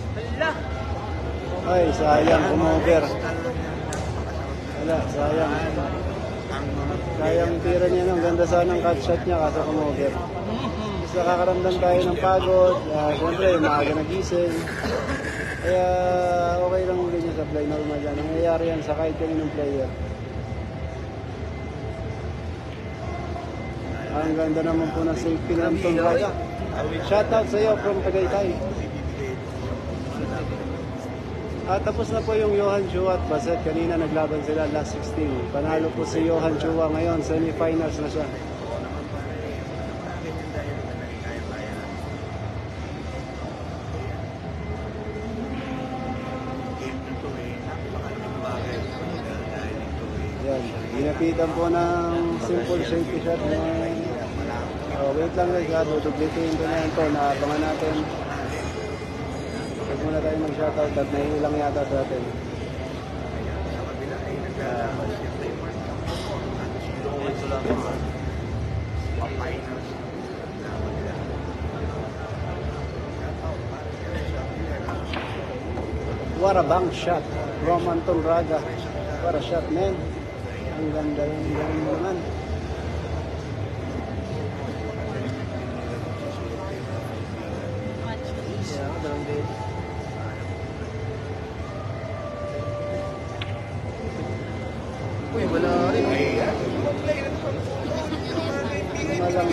ay, sayang, kumover. Wala, sayang. ang mga Kayang tira niya, ang ganda sana ng cut shot niya kaso kumover. Tapos nakakaramdam tayo ng pagod, siyempre maaga nagising. Kaya okay lang ganyan sa play, normal yan. Nangyayari yan sa kahit kaninong player. Ang ganda naman po ng safety ng Anton Raga. Shoutout sa iyo from Tagaytay. At tapos na po yung Johan Chua at Baset. Kanina naglaban sila last 16. Panalo po si Johan Chua ngayon. Semi-finals na siya. Yan. Ginapitan po ng simple safety shot. Wait lang guys, duduplitin ko na ito. Naabangan natin. Huwag muna tayo mag-shoutout at naiilang yata sa atin. What a bank shot from Anton Raga. What a shot, man. Ang ganda yung galing mo naman. Uy, wala rin. Malang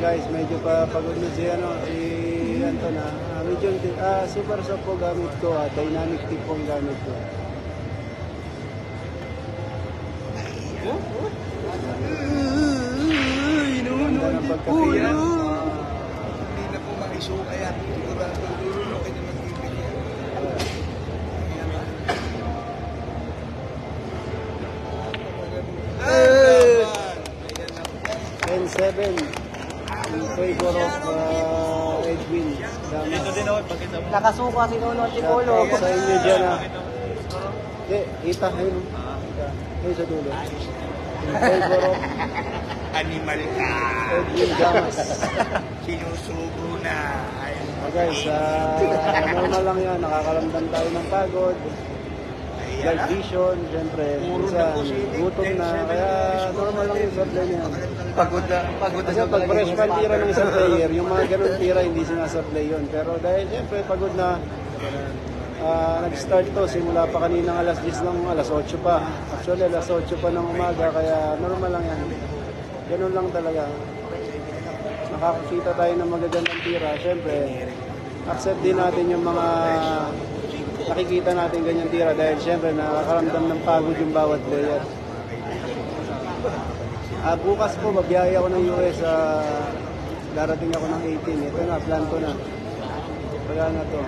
guys, medyo pa pagod na si Anton medyo super soft po gamit ko dynamic tip po ang gamit ko. Ganda ng pagkapira. Hindi na po makisuka yan. Sigurado lululokin yung mag-ibig yan. 10-7 in favor of Edwin. Dito din ako, pagkita mo. Nakasuka si Nono Antipolo. Shoutout sa inyo dyan Hindi, ita yun. Ayun sa dulo. In favor of Animal ka. Edwin Gamas. Sinusubo na. Guys, normal lang yan. Nakakalamdam tayo ng pagod. Light vision, syempre, minsan, gutom na. Kaya normal lang yung sa play niya. Pagod na. Kasi pag fresh pa tira ng isang player, yung mga ganun tira hindi sinasaplay yun. Pero dahil syempre pagod na, nag-start to simula pa kaninang alas 10 ng alas 8 pa. Actually alas 8 pa ng umaga, kaya normal lang yan. Ganun lang talaga. Nakakakita tayo ng magagandang tira, syempre, accept din natin yung mga nakikita natin ganyan tira dahil syempre nakakaramdam ng pagod yung bawat player. Bukas po, babiyaya ako ng US. Darating ako ng 18. Ito na, plan ko na. Wala na to.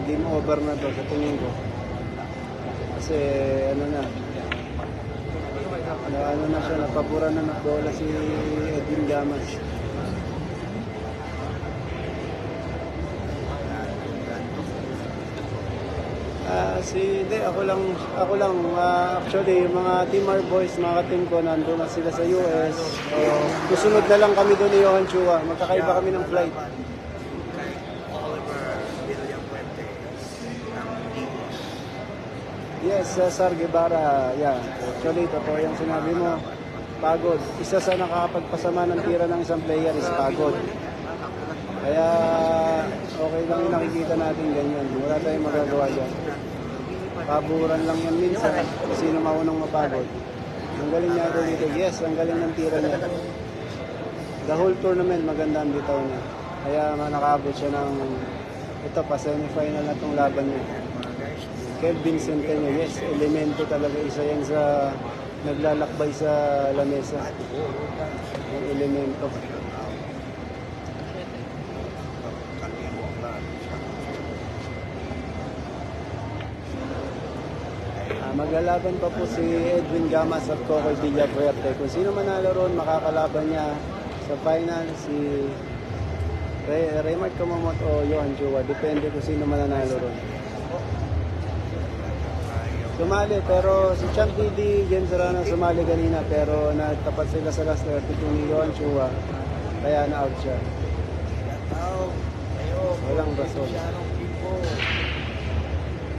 Game over na to sa tingin ko. Kasi ano na. Ano na siya, napabura na bola si Edwin Gamas. Hindi, ako lang, actually, yung mga Team R boys, mga ka-team ko, nandun na sila sa US. Susunod na lang kami doon ni Johan Chua. Magkakaiba kami ng flight. Yes, Cesar Guevara, yeah. Actually, totoo yung sinabi mo. Pagod. Isa sa nakakapagpasama ng tira ng isang player is pagod. Kaya, okay lang yung nakikita natin ganyan. Wala tayong magagawa dyan. Paburan lang yan minsan. Sino maunang mapagod. Ang galing niya dito. Yes, ang galing ng tira niya. The whole tournament, maganda ang bitaw niya. Kaya nakaabot siya ng ito pa, semi-final na itong laban niya. Kelvin Centeno, yes, elemento talaga. Isa yan sa naglalakbay sa lamesa. Yung elemento. Maglalaban pa po si Edwin Gamas at Cocoy Villafuerte. Kung sino manalo ron, makakalaban niya sa final si Raymart Kamamot o Johan Chua. Depende kung sino mananalo ron. Sumali, pero si Champ Didi, James Serrano sumali kanina, pero nagtapat sila sa last 32 ni Johan Chua. Kaya na-out siya. Tao, kayo, Walang rason. Siyanong tipo.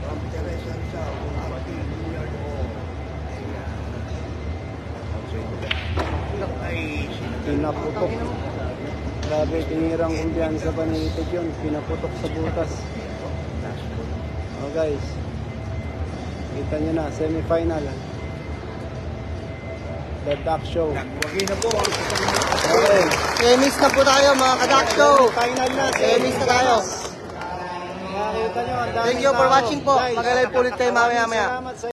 From Teresan sa Happy New Year mo. Ay, Pinaputok. Grabe, tinirang kumpiyansa pa ni Itig yun. Pinaputok sa butas. Oh guys. Kita nyo na, semi-final. The Duck Show. Wagi na po. Okay. Semis na po tayo mga kadak show. Final na. Semis na tayo. Nakita nyo, ang daming Thank you for tao. watching po. Guys, Mag-live po ulit tayo mamaya-maya. Salamat sa